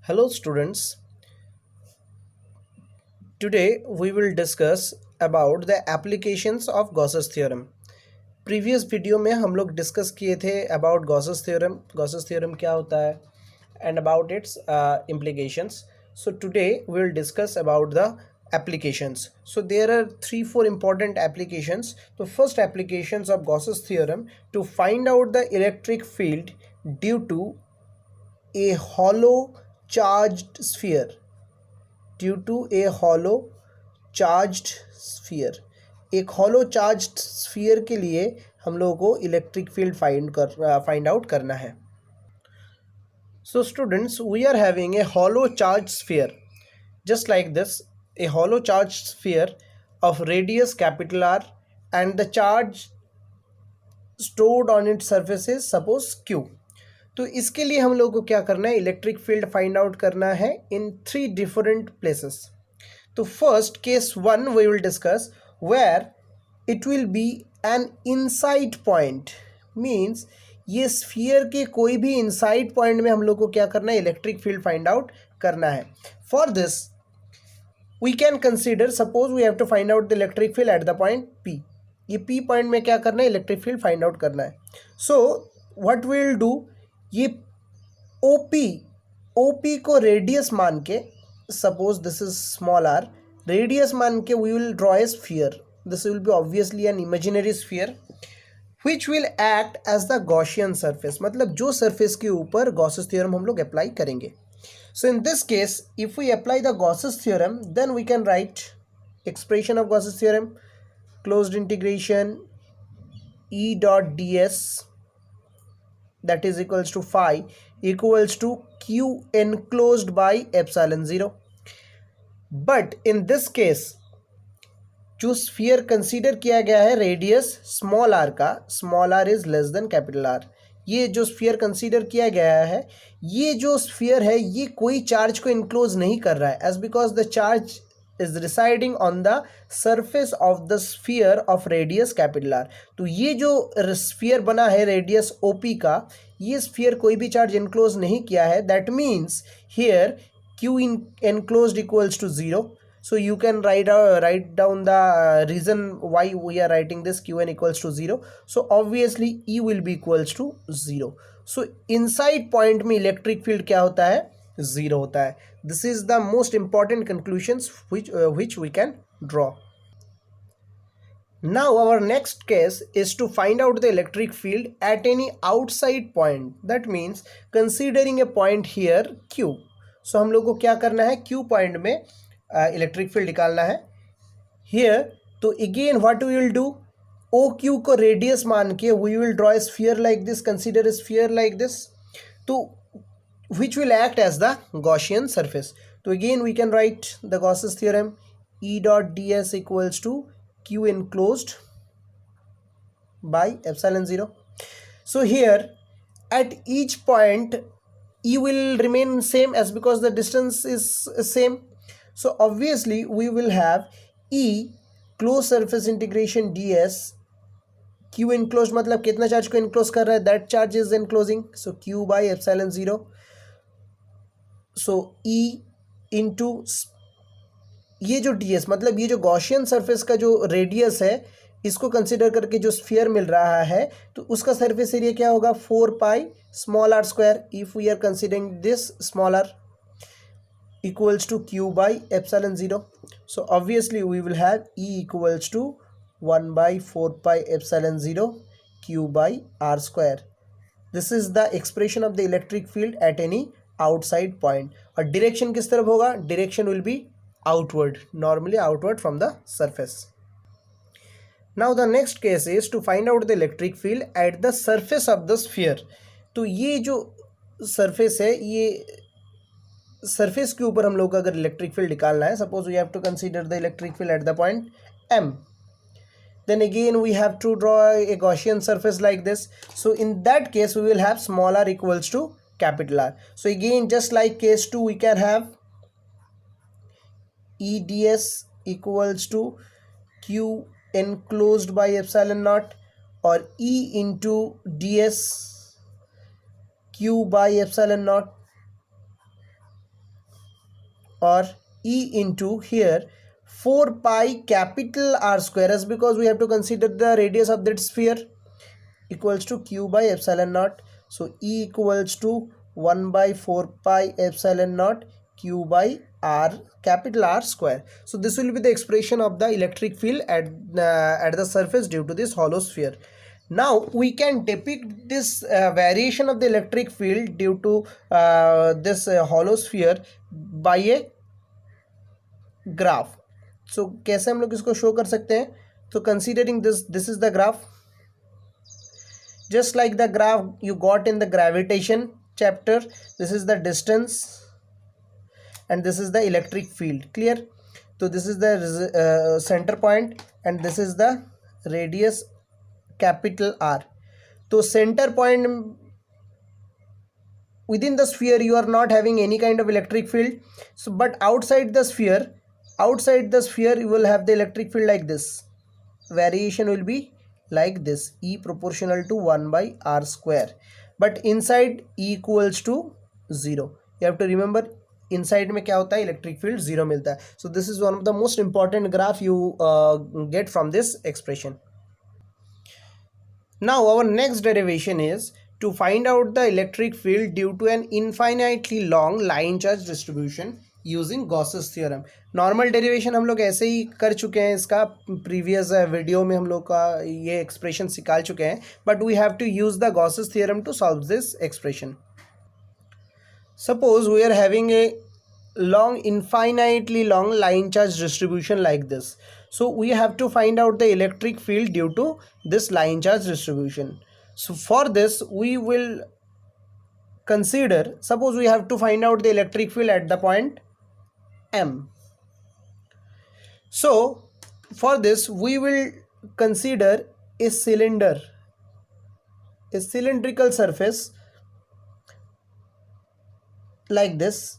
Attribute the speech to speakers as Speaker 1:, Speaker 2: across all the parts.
Speaker 1: Hello students, today we will discuss about the applications of Gauss's theorem. Previous video में हम लोग discuss किए थे अबाउट गॉसेस थ्योरम क्या होता है and about it's implications. So today we will discuss about the applications. So there are 3-4 important applications. The first applications of Gauss's theorem to find out the electric field due to a hollow charged sphere. Due to a hollow charged sphere. एक hollow charged sphere के लिए हम लोगों को electric field find out करना है. So students, we are having a hollow charge sphere just like this. A hollow charge sphere of radius capital R and the charge stored on its surface is suppose Q. तो इसके लिए हम लोग को क्या करना है, इलेक्ट्रिक फील्ड फाइंड आउट करना है इन 3 डिफरेंट प्लेसेस. तो first case 1 we will discuss where it will be an inside point. Means ये स्फीयर के कोई भी इनसाइड पॉइंट में हम लोग को क्या करना है, इलेक्ट्रिक फील्ड फाइंड आउट करना है. For this we can consider, suppose we have to find out the electric field at the point P. ये P पॉइंट में क्या करना है, इलेक्ट्रिक फील्ड फाइंड आउट करना है. So what we will do, ये OP को रेडियस मान के, suppose this is small r, radius मान के we will draw a sphere. This will be obviously an imaginary sphere which will act as the Gaussian surface. मतलब जो surface के ऊपर गॉसेस थ्योरम हम लोग अप्लाई करेंगे. So in this case if we apply the Gauss's theorem then we can write expression of Gauss's theorem, closed integration E dot ds that is equals to phi equals to q enclosed by epsilon 0. But in this case जो sphere consider किया गया है radius small r का, small r is less than capital R. ये जो sphere consider किया गया है, ये जो स्फीयर है ये कोई चार्ज को इनक्लोज नहीं कर रहा है, as because the charge is residing on the surface of the sphere of radius capital R. तो ये जो स्फीयर बना है रेडियस OP का, ये स्फीयर कोई भी चार्ज इनक्लोज नहीं किया है. That means here Q enclosed equals to 0. So you can write down the reason why we are writing this Qn equals to 0. So obviously E will be equals to 0. So inside point में electric field क्या होता है, 0 होता है. This is the most important conclusions which we can draw. Now our next case is to find out the electric field at any outside point. That means considering a point here Q. So हम लोग को क्या करना है, Q point में electric field निकालना है. Here तो again what we will do, OQ को रेडियस मान के we will draw a sphere like this, consider a sphere like this, तो which will act as the Gaussian surface. So again we can write the Gauss's theorem, E dot ds equals to Q enclosed by epsilon 0. So here at each point E will remain same as because the distance is same. So obviously we will have E closed surface integration ds. Q enclosed मतलब कितना charge को enclose कर रहा है, that charge is enclosing. So Q by epsilon 0. So E into ये जो ds मतलब ये जो गॉसियन सरफेस का जो रेडियस है, इसको कंसिडर करके जो स्फीयर मिल रहा है, तो उसका सरफेस एरिया क्या होगा, 4 pi small r square. If we are considering this small r equals to Q by epsilon 0. So obviously we will have E equals to 1 by 4 pi epsilon 0 Q by r square. This is the expression of the electric field at any outside point. और direction किस तरफ होगा, direction will be outward, normally outward from the surface. Now the next case is to find out the electric field at the surface of the sphere. तो ये जो surface है, ये surface के ऊपर हम लोग को अगर इलेक्ट्रिक फील्ड निकालना है, suppose we have to consider the electric field at the point M. Then again we have to draw a Gaussian surface like this. So in that case we will have small r equals to capital R. So again just like case 2 we can have E ds equals to Q enclosed by epsilon naught, or E into ds Q by epsilon naught. or E into here 4 pi capital R square, as because we have to consider the radius of that sphere, equals to Q by epsilon naught. So E equals to 1 by 4 pi epsilon naught Q by R capital R square. So this will be the expression of the electric field at the surface due to this hollow sphere. Now we can depict this variation of the electric field due to this hollow sphere by a graph. So कैसे हम लोग इसको show कर सकते हैं? तो considering this is the graph, just like the graph you got in the gravitation chapter. This is the distance and this is the electric field. Clear? So this is the center point and this is the radius capital R. So center point within the sphere you are not having any kind of electric field. So but outside the sphere you will have the electric field like this. Variation will be like this, E proportional to 1 by R square, but inside E equals to 0. You have to remember inside में क्या होता है, electric field 0 मिलता है. So this is one of the most important graph you get from this expression. Now our next derivation is to find out the electric field due to an infinitely long line charge distribution using Gauss's theorem. Normal derivation हम लोग ऐसे ही कर चुके हैं, इसका previous video में हम लोग का ये एक्सप्रेशन निकाल चुके हैं, but we have to use the Gauss's theorem to solve this expression. Suppose we are having a long infinitely long line charge distribution like this. So we have to find out the electric field due to this line charge distribution. So for this we will consider, suppose we have to find out the electric field at the point M. So for this we will consider a cylinder, a cylindrical surface like this.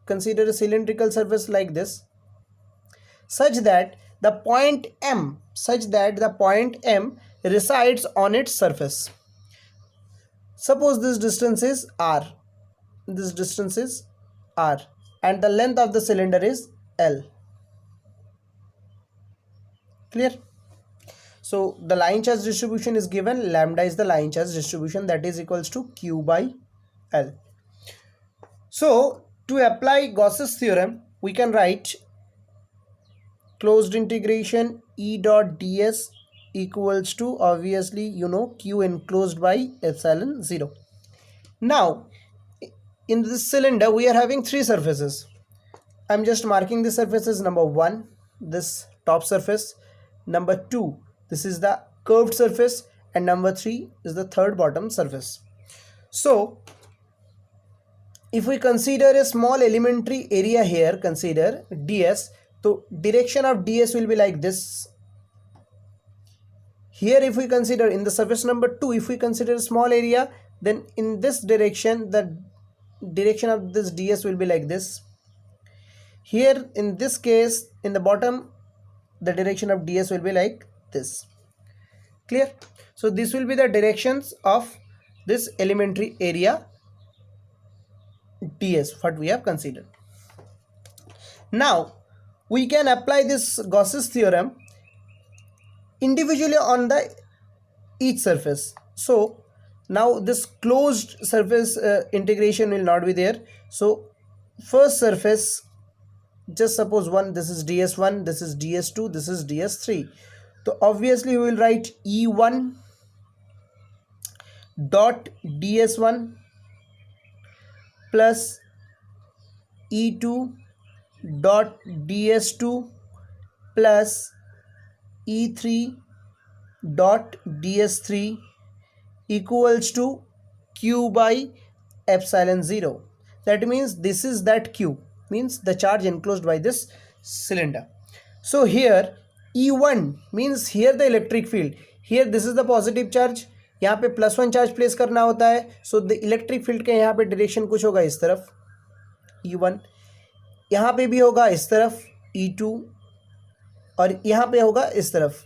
Speaker 1: Consider a cylindrical surface like this, such that the point M resides on its surface. Suppose this distance is R, and the length of the cylinder is L. Clear? So the line charge distribution is given, lambda is the line charge distribution, that is equals to Q by L. So to apply Gauss's theorem, we can write closed integration E dot ds equals to, obviously you know, Q enclosed by epsilon 0. Now in this cylinder we are having three surfaces. I'm just marking the surfaces. Number 1, this top surface. Number 2, this is the curved surface, and number 3 is the third bottom surface. So if we consider a small elementary area here, consider ds, so direction of ds will be like this. Here if we consider in the surface number 2, if we consider a small area, then in this direction the direction of this ds will be like this. Here in this case, in the bottom, the direction of ds will be like this. Clear? So this will be the directions of this elementary area ds, what we have considered. Now we can apply this Gauss's theorem individually on the each surface. So now this closed surface integration will not be there. So first surface, just suppose 1, this is ds1, this is ds2, this is ds3. So obviously we will write E1 dot ds1 plus E2 dot ds2 plus E3 dot ds3 equals to Q by epsilon 0. That means this is that Q, means the charge enclosed by this cylinder. So here E1 means here the electric field, here this is the positive charge, यहाँ पे +1 charge place करना होता है. So the electric field के यहाँ पे direction कुछ होगा इस तरफ E1, यहाँ पे भी होगा इस तरफ E2, और यहाँ पे होगा इस तरफ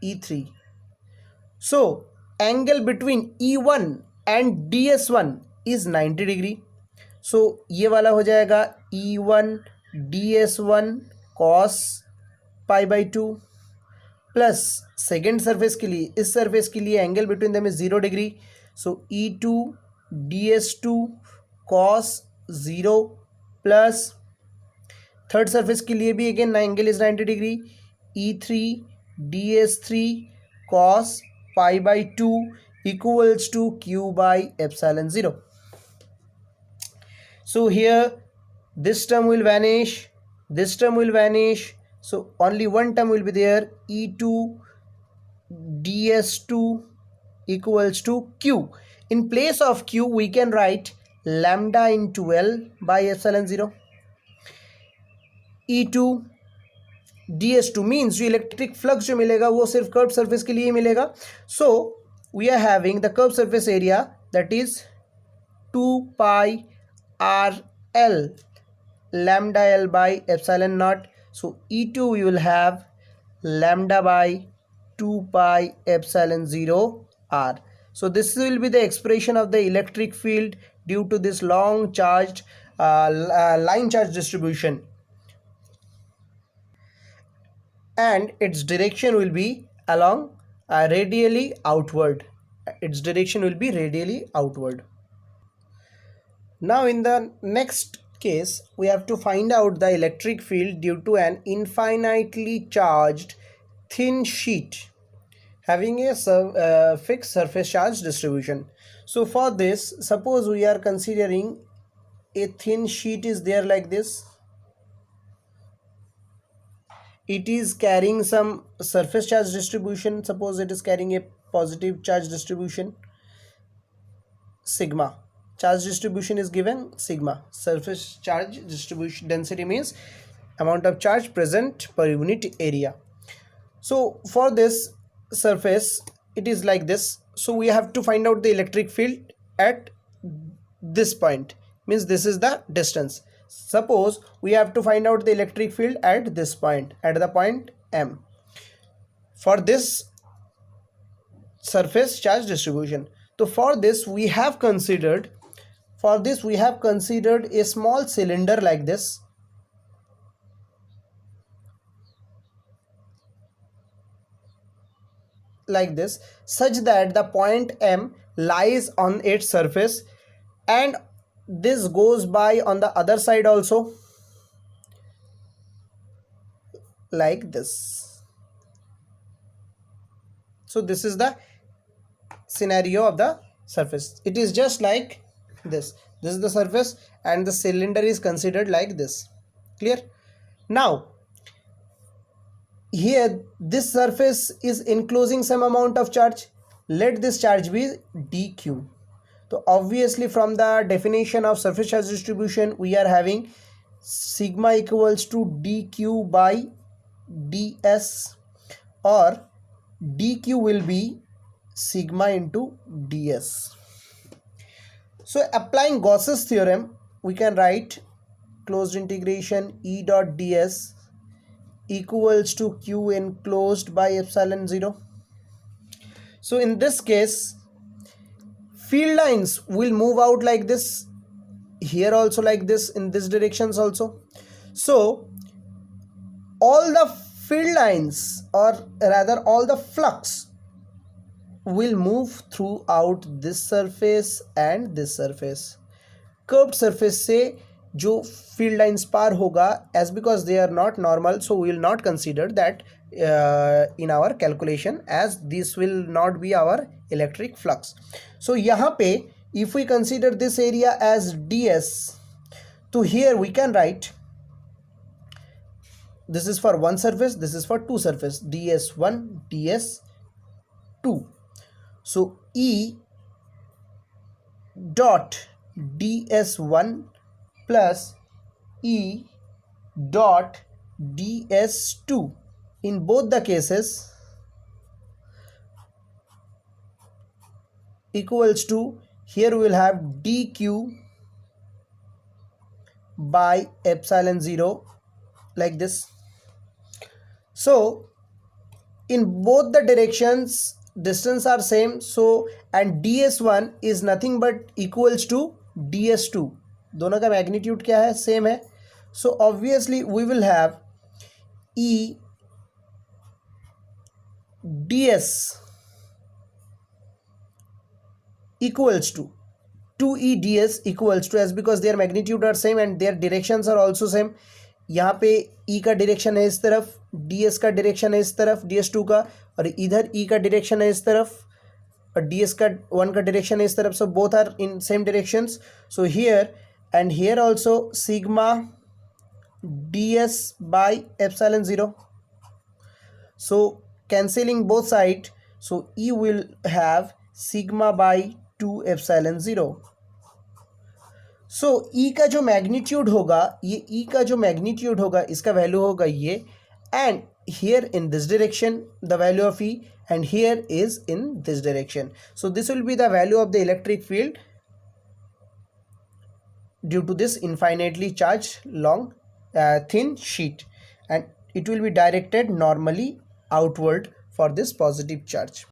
Speaker 1: E3. So angle between E1 and DS1 is 90 degree. So ये वाला हो जाएगा E1 ds1 cos pi by two plus second surface के लिए, इस सरफेस के लिए angle between them is 0 degree, so E2 ds2 cos 0 plus third surface के लिए भी again angle is 90 degree, E3 ds3 cos pi by two equals to q by epsilon 0. So here this term will vanish, this term will vanish, so only one term will be there, E2 ds2 equals to q. In place of q we can write lambda into L by epsilon 0. E2 ds2 means जो electric flux जो मिलेगा वो सिर्फ curve surface के लिए मिलेगा. So we are having the curved surface area that is 2 pi r l lambda l by epsilon naught. So E2 we will have lambda by 2 pi epsilon 0 r. So this will be the expression of the electric field due to this long charged line charge distribution, and its direction will be along radially outward. Its direction will be radially outward. Now in the next case we have to find out the electric field due to an infinitely charged thin sheet having a fixed surface charge distribution. So for this, suppose we are considering a thin sheet is there like this. It is carrying some surface charge distribution. Suppose it is carrying a positive charge distribution, sigma. Charge distribution is given sigma. Surface charge distribution density means amount of charge present per unit area. So for this surface it is like this. So we have to find out the electric field at this point, means this is the distance. Suppose we have to find out the electric field at this point, at the point M, for this surface charge distribution. So for this we have considered a small cylinder like this, such that the point M lies on its surface, and this goes by on the other side also, like this. So this is the scenario of the surface. It is just like this. This is the surface and the cylinder is considered like this. Clear? Now here this surface is enclosing some amount of charge. Let this charge be dq. So obviously from the definition of surface charge distribution we are having sigma equals to dq by ds, or dq will be sigma into ds. So applying Gauss's theorem we can write closed integration E dot ds equals to q enclosed by epsilon 0. So in this case field lines will move out like this, here also like this, in this directions also. So all the field lines, or rather all the flux will move throughout this surface and this surface. Curved surface से जो field lines पार होगा, as because they are not normal, so we will not consider that in our calculation, as this will not be our electric flux. So यहाँ पे if we consider this area as ds, so here we can write this is for one surface, this is for two surface, ds1 ds2. So E dot ds1 plus E dot ds2, in both the cases equals to, here we will have dq by epsilon 0 like this. So in both the directions distance are same, so and ds1 is nothing but equals to ds2. दोनों का magnitude क्या है, same है. So obviously we will have E ds equals to 2E ds equals to, as because their magnitude are same and their directions are also same. यहाँ पे E का direction है इस तरफ, ds का डायरेक्शन है इस तरफ, ds2 का, और इधर E का डायरेक्शन है इस तरफ और ds का 1 का डायरेक्शन है इस तरफ. So both are in same directions. So here and here also sigma ds by epsilon 0. So cancelling both sides, so E will have sigma by 2 epsilon 0. So E का जो मैग्नीट्यूड होगा, ये E का जो magnitude होगा इसका value होगा ये, and here in this direction the value of E and here is in this direction. So this will be the value of the electric field due to this infinitely charged long thin sheet, and it will be directed normally outward for this positive charge.